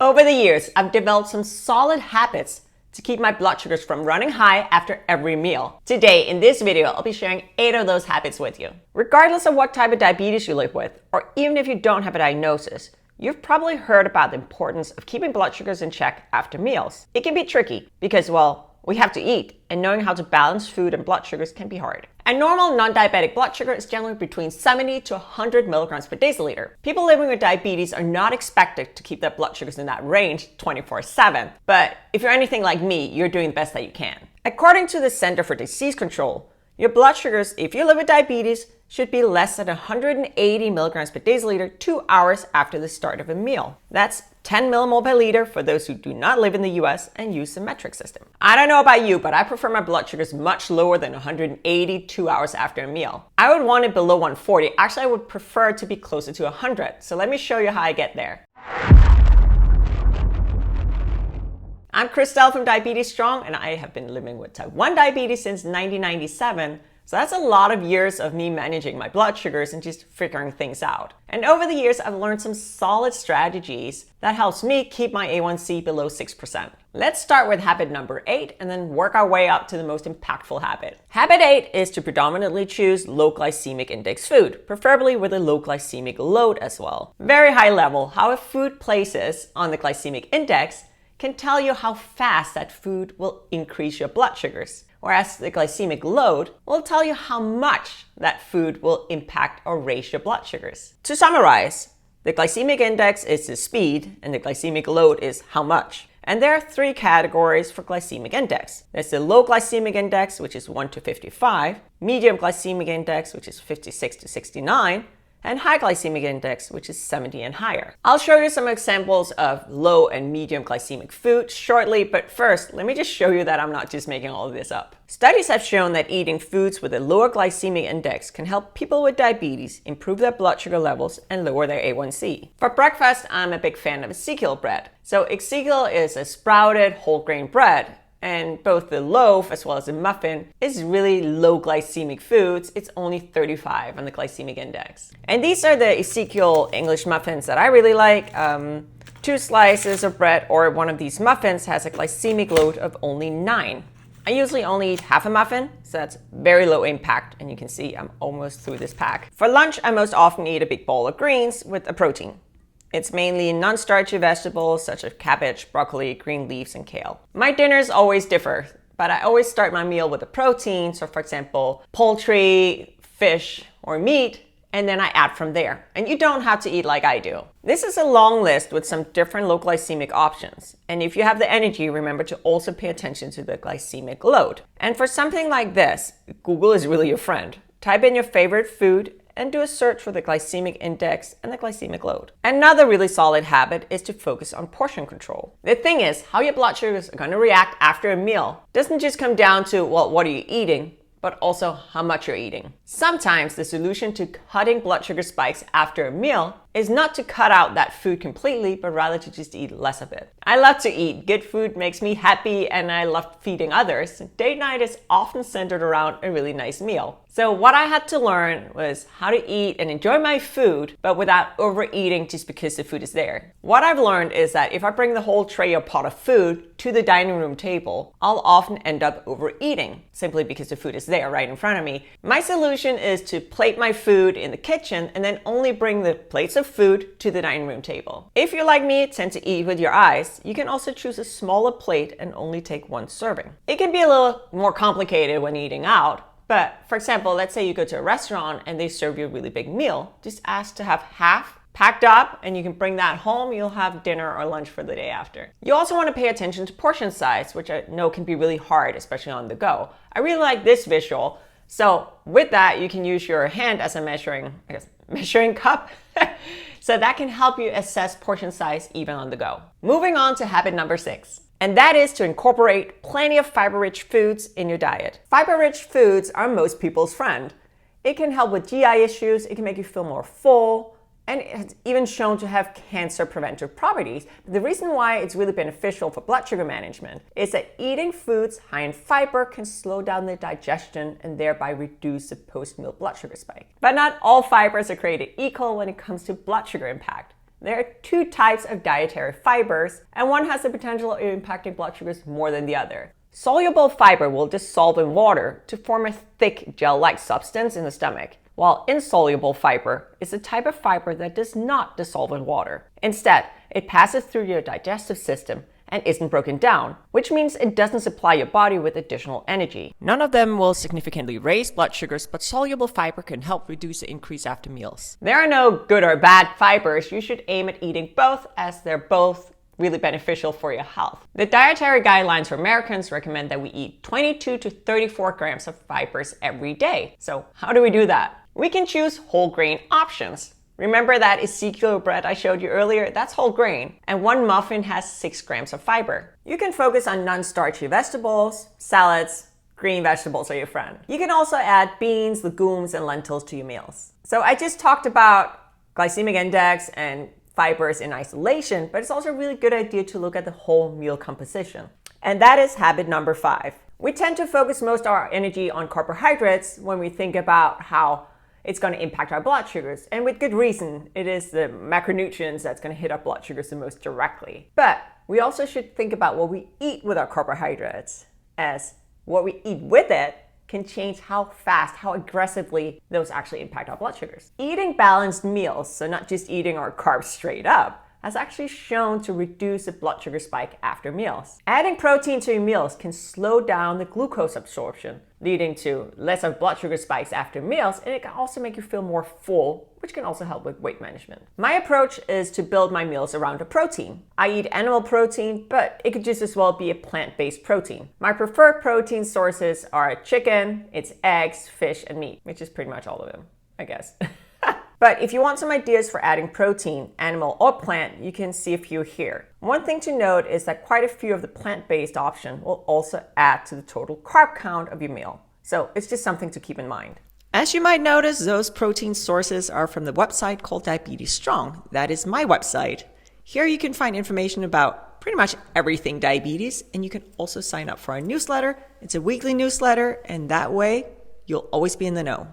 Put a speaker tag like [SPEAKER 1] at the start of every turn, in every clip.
[SPEAKER 1] Over the years, I've developed some solid habits to keep my blood sugars from running high after every meal. Today, in this video, I'll be sharing 8 of those habits with you. Regardless of what type of diabetes you live with, or even if you don't have a diagnosis, you've probably heard about the importance of keeping blood sugars in check after meals. It can be tricky because, well, we have to eat, and knowing how to balance food and blood sugars can be hard. A normal non-diabetic blood sugar is generally between 70 to 100 milligrams per deciliter. People living with diabetes are not expected to keep their blood sugars in that range 24/7. But if you're anything like me, you're doing the best that you can. According to the Center for Disease Control, your blood sugars, if you live with diabetes, should be less than 180 milligrams per deciliter 2 hours after the start of a meal. That's 10 millimole per liter for those who do not live in the US and use the metric system. I don't know about you, but I prefer my blood sugars much lower than 180 2 hours after a meal. I would want it below 140. Actually, I would prefer to be closer to 100. So let me show you how I get there. I'm Christelle from Diabetes Strong, and I have been living with type 1 diabetes since 1997. So that's a lot of years of me managing my blood sugars and just figuring things out. And over the years, I've learned some solid strategies that helps me keep my A1C below 6%. Let's start with habit number 8 and then work our way up to the most impactful habit. Habit 8 is to predominantly choose low glycemic index food, preferably with a low glycemic load as well. Very high level, how a food places on the glycemic index can tell you how fast that food will increase your blood sugars, whereas the glycemic load will tell you how much that food will impact or raise your blood sugars. To summarize, the glycemic index is the speed and the glycemic load is how much. And there are 3 categories for glycemic index. There's the low glycemic index, which is 1 to 55, medium glycemic index, which is 56 to 69, and high glycemic index, which is 70 and higher. I'll show you some examples of low and medium glycemic food shortly, but first, let me just show you that I'm not just making all of this up. Studies have shown that eating foods with a lower glycemic index can help people with diabetes improve their blood sugar levels and lower their A1C. For breakfast, I'm a big fan of Ezekiel bread. So Ezekiel is a sprouted whole grain bread, and both the loaf as well as the muffin is really low glycemic foods. It's only 35 on the glycemic index. And these are the Ezekiel English muffins that I really like. 2 slices of bread or one of these muffins has a glycemic load of only 9. I usually only eat half a muffin, so that's very low impact, and you can see I'm almost through this pack. For lunch, I most often eat a big bowl of greens with a protein. It's mainly non-starchy vegetables such as cabbage, broccoli, green leaves, and kale. My dinners always differ, but I always start my meal with a protein. So for example, poultry, fish, or meat, and then I add from there. And you don't have to eat like I do. This is a long list with some different low glycemic options. And if you have the energy, remember to also pay attention to the glycemic load. And for something like this, Google is really your friend. Type in your favorite food and do a search for the glycemic index and the glycemic load. Another really solid habit is to focus on portion control. The thing is, how your blood sugars are going to react after a meal doesn't just come down to, well, what are you eating, but also how much you're eating. Sometimes the solution to cutting blood sugar spikes after a meal is not to cut out that food completely, but rather to just eat less of it. I love to eat. Good food makes me happy, and I love feeding others. Date night is often centered around a really nice meal. So what I had to learn was how to eat and enjoy my food, but without overeating just because the food is there. What I've learned is that if I bring the whole tray or pot of food to the dining room table, I'll often end up overeating simply because the food is there right in front of me. My solution is to plate my food in the kitchen and then only bring the plates of food to the dining room table. If you're like me, tend to eat with your eyes, you can also choose a smaller plate and only take 1 serving. It can be a little more complicated when eating out, but for example, let's say you go to a restaurant and they serve you a really big meal. Just ask to have half packed up and you can bring that home. You'll have dinner or lunch for the day after. You also want to pay attention to portion size, which I know can be really hard, especially on the go. I really like this visual. So with that, you can use your hand as a measuring cup. So that can help you assess portion size even on the go. Moving on to habit number 6. And that is to incorporate plenty of fiber-rich foods in your diet. Fiber-rich foods are most people's friend. It can help with GI issues, it can make you feel more full, and it's even shown to have cancer preventive properties. The reason why it's really beneficial for blood sugar management is that eating foods high in fiber can slow down the digestion and thereby reduce the post-meal blood sugar spike. But not all fibers are created equal when it comes to blood sugar impact. There are two types of dietary fibers, and one has the potential of impacting blood sugars more than the other. Soluble fiber will dissolve in water to form a thick gel-like substance in the stomach, while insoluble fiber is a type of fiber that does not dissolve in water. Instead, it passes through your digestive system and isn't broken down, which means it doesn't supply your body with additional energy. None of them will significantly raise blood sugars, but soluble fiber can help reduce the increase after meals. There are no good or bad fibers. You should aim at eating both, as they're both really beneficial for your health. The dietary guidelines for Americans recommend that we eat 22 to 34 grams of fibers every day. So how do we do that? We can choose whole grain options. Remember that Ezekiel bread I showed you earlier? That's whole grain, and one muffin has 6 grams of fiber. You can focus on non-starchy vegetables, salads, green vegetables are your friend. You can also add beans, legumes, and lentils to your meals. So I just talked about glycemic index and fibers in isolation, but it's also a really good idea to look at the whole meal composition. And that is habit number 5. We tend to focus most of our energy on carbohydrates when we think about how it's going to impact our blood sugars. And with good reason, it is the macronutrients that's going to hit our blood sugars the most directly. But we also should think about what we eat with our carbohydrates, as what we eat with it can change how fast, how aggressively those actually impact our blood sugars. Eating balanced meals, so not just eating our carbs straight up, has actually shown to reduce the blood sugar spike after meals. Adding protein to your meals can slow down the glucose absorption, leading to less of blood sugar spikes after meals, and it can also make you feel more full, which can also help with weight management. My approach is to build my meals around a protein. I eat animal protein, but it could just as well be a plant-based protein. My preferred protein sources are chicken, it's eggs, fish, and meat, which is pretty much all of them, I guess. But if you want some ideas for adding protein, animal or plant, you can see a few here. One thing to note is that quite a few of the plant-based options will also add to the total carb count of your meal. So it's just something to keep in mind. As you might notice, those protein sources are from the website called Diabetes Strong. That is my website. Here you can find information about pretty much everything diabetes, and you can also sign up for our newsletter. It's a weekly newsletter, and that way you'll always be in the know.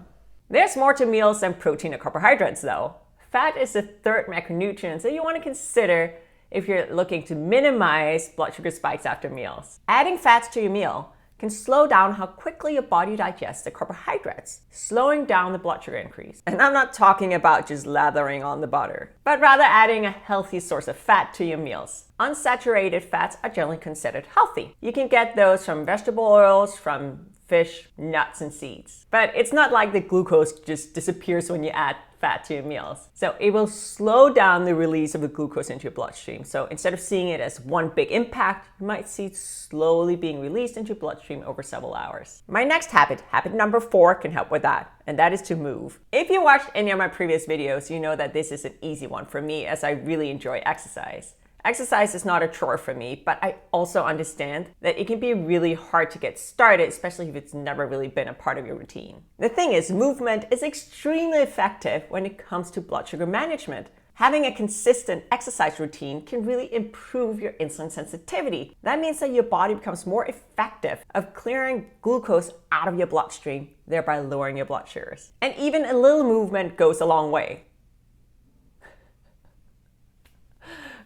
[SPEAKER 1] There's more to meals than protein or carbohydrates though. Fat is the third macronutrient that you want to consider if you're looking to minimize blood sugar spikes after meals. Adding fats to your meal can slow down how quickly your body digests the carbohydrates, slowing down the blood sugar increase. And I'm not talking about just lathering on the butter, but rather adding a healthy source of fat to your meals. Unsaturated fats are generally considered healthy. You can get those from vegetable oils, from fish, nuts, and seeds. But it's not like the glucose just disappears when you add fat to your meals. So it will slow down the release of the glucose into your bloodstream. So instead of seeing it as one big impact, you might see it slowly being released into your bloodstream over several hours. My next habit number 4, can help with that, and that is to move. If you watched any of my previous videos, you know that this is an easy one for me, as I really enjoy exercise. Exercise is not a chore for me, but I also understand that it can be really hard to get started, especially if it's never really been a part of your routine. The thing is, movement is extremely effective when it comes to blood sugar management. Having a consistent exercise routine can really improve your insulin sensitivity. That means that your body becomes more effective of clearing glucose out of your bloodstream, thereby lowering your blood sugars. And even a little movement goes a long way.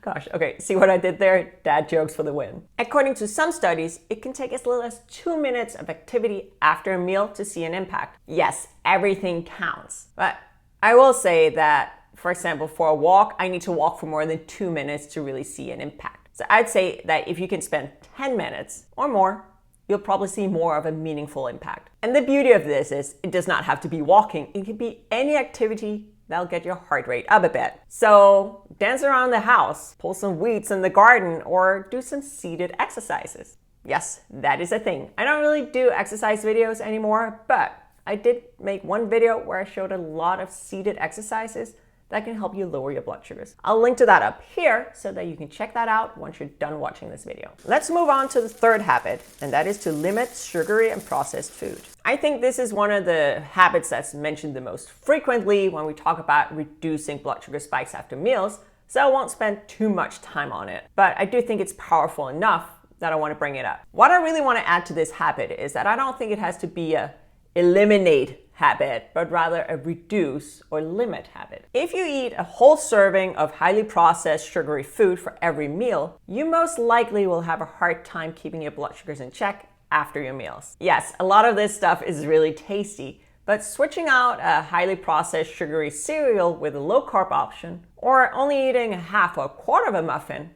[SPEAKER 1] Gosh, okay, see what I did there? Dad jokes for the win. According to some studies, it can take as little as 2 minutes of activity after a meal to see an impact. Yes, everything counts. But I will say that, for example, for a walk, I need to walk for more than 2 minutes to really see an impact. So I'd say that if you can spend 10 minutes or more, you'll probably see more of a meaningful impact. And the beauty of this is it does not have to be walking. It can be any activity that'll get your heart rate up a bit. So dance around the house, pull some weeds in the garden, or do some seated exercises. Yes, that is a thing. I don't really do exercise videos anymore, but I did make one video where I showed a lot of seated exercises that can help you lower your blood sugars. I'll link to that up here so that you can check that out once you're done watching this video. Let's move on to the third habit, and that is to limit sugary and processed food. I think this is one of the habits that's mentioned the most frequently when we talk about reducing blood sugar spikes after meals, so I won't spend too much time on it. But I do think it's powerful enough that I want to bring it up. What I really want to add to this habit is that I don't think it has to be a eliminate habit, but rather a reduce or limit habit. If you eat a whole serving of highly processed sugary food for every meal, you most likely will have a hard time keeping your blood sugars in check after your meals. Yes, a lot of this stuff is really tasty, but switching out a highly processed sugary cereal with a low-carb option, or only eating a half or a quarter of a muffin,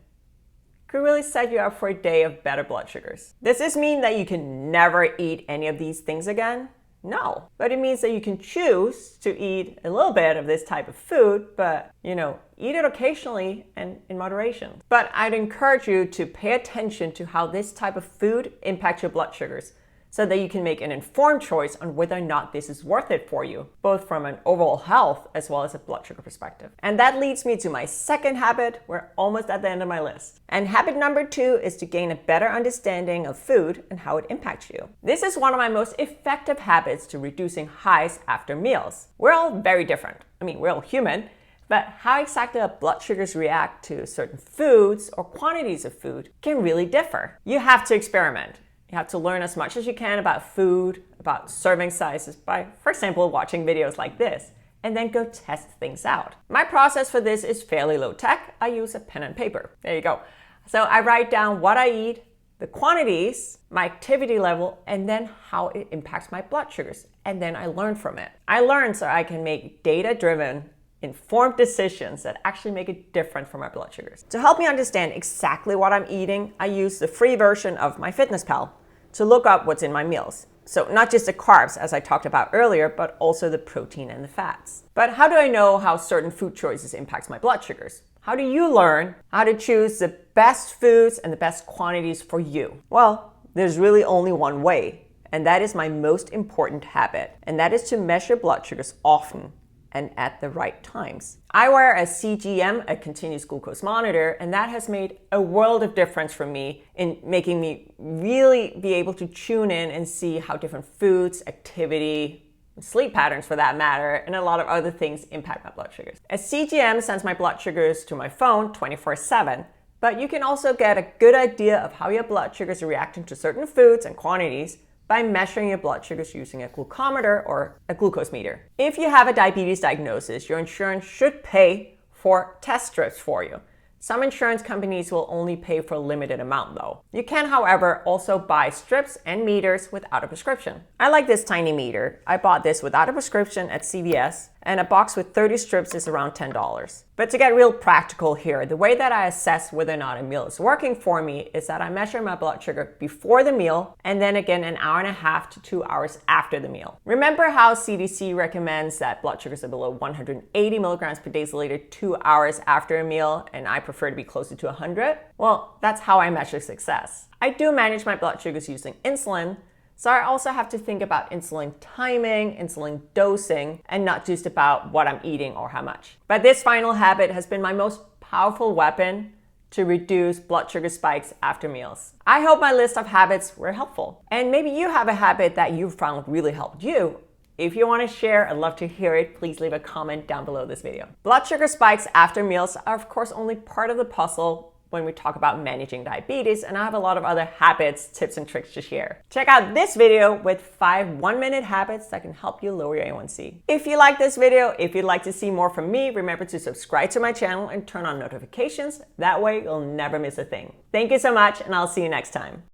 [SPEAKER 1] could really set you up for a day of better blood sugars. Does this mean that you can never eat any of these things again? No, but it means that you can choose to eat a little bit of this type of food, but eat it occasionally and in moderation. But I'd encourage you to pay attention to how this type of food impacts your blood sugars, so that you can make an informed choice on whether or not this is worth it for you, both from an overall health as well as a blood sugar perspective. And that leads me to my second habit. We're almost at the end of my list. And habit number 2 is to gain a better understanding of food and how it impacts you. This is one of my most effective habits to reducing highs after meals. We're all very different. We're all human, but how exactly our blood sugars react to certain foods or quantities of food can really differ. You have to experiment. You have to learn as much as you can about food, about serving sizes by, for example, watching videos like this, and then go test things out. My process for this is fairly low tech. I use a pen and paper. There you go. So I write down what I eat, the quantities, my activity level, and then how it impacts my blood sugars. And then I learn from it. I learn so I can make data-driven, informed decisions that actually make a difference for my blood sugars. To help me understand exactly what I'm eating, I use the free version of MyFitnessPal to look up what's in my meals. So not just the carbs, as I talked about earlier, but also the protein and the fats. But how do I know how certain food choices impacts my blood sugars? How do you learn how to choose the best foods and the best quantities for you? Well, there's really only one way, and that is my most important habit, and that is to measure blood sugars often and at the right times. I wear a CGM, a continuous glucose monitor, and that has made a world of difference for me in making me really be able to tune in and see how different foods, activity, sleep patterns for that matter, and a lot of other things impact my blood sugars. A CGM sends my blood sugars to my phone 24/7, but you can also get a good idea of how your blood sugars are reacting to certain foods and quantities by measuring your blood sugars using a glucometer or a glucose meter. If you have a diabetes diagnosis, your insurance should pay for test strips for you. Some insurance companies will only pay for a limited amount though. You can, however, also buy strips and meters without a prescription. I like this tiny meter. I bought this without a prescription at CVS, and a box with 30 strips is around $10. But to get real practical here, the way that I assess whether or not a meal is working for me is that I measure my blood sugar before the meal and then again an hour and a half to 2 hours after the meal. Remember how CDC recommends that blood sugars are below 180 milligrams per deciliter 2 hours after a meal, and I prefer to be closer to 100? Well, that's how I measure success. I do manage my blood sugars using insulin, so I also have to think about insulin timing, insulin dosing, and not just about what I'm eating or how much. But this final habit has been my most powerful weapon to reduce blood sugar spikes after meals. I hope my list of habits were helpful. And maybe you have a habit that you found really helped you. If you want to share, I'd love to hear it. Please leave a comment down below this video. Blood sugar spikes after meals are of course only part of the puzzle when we talk about managing diabetes, and I have a lot of other habits, tips, and tricks to share. Check out this video with 5 one-minute habits that can help you lower your A1C. If you like this video, if you'd like to see more from me, remember to subscribe to my channel and turn on notifications. That way you'll never miss a thing. Thank you so much, and I'll see you next time.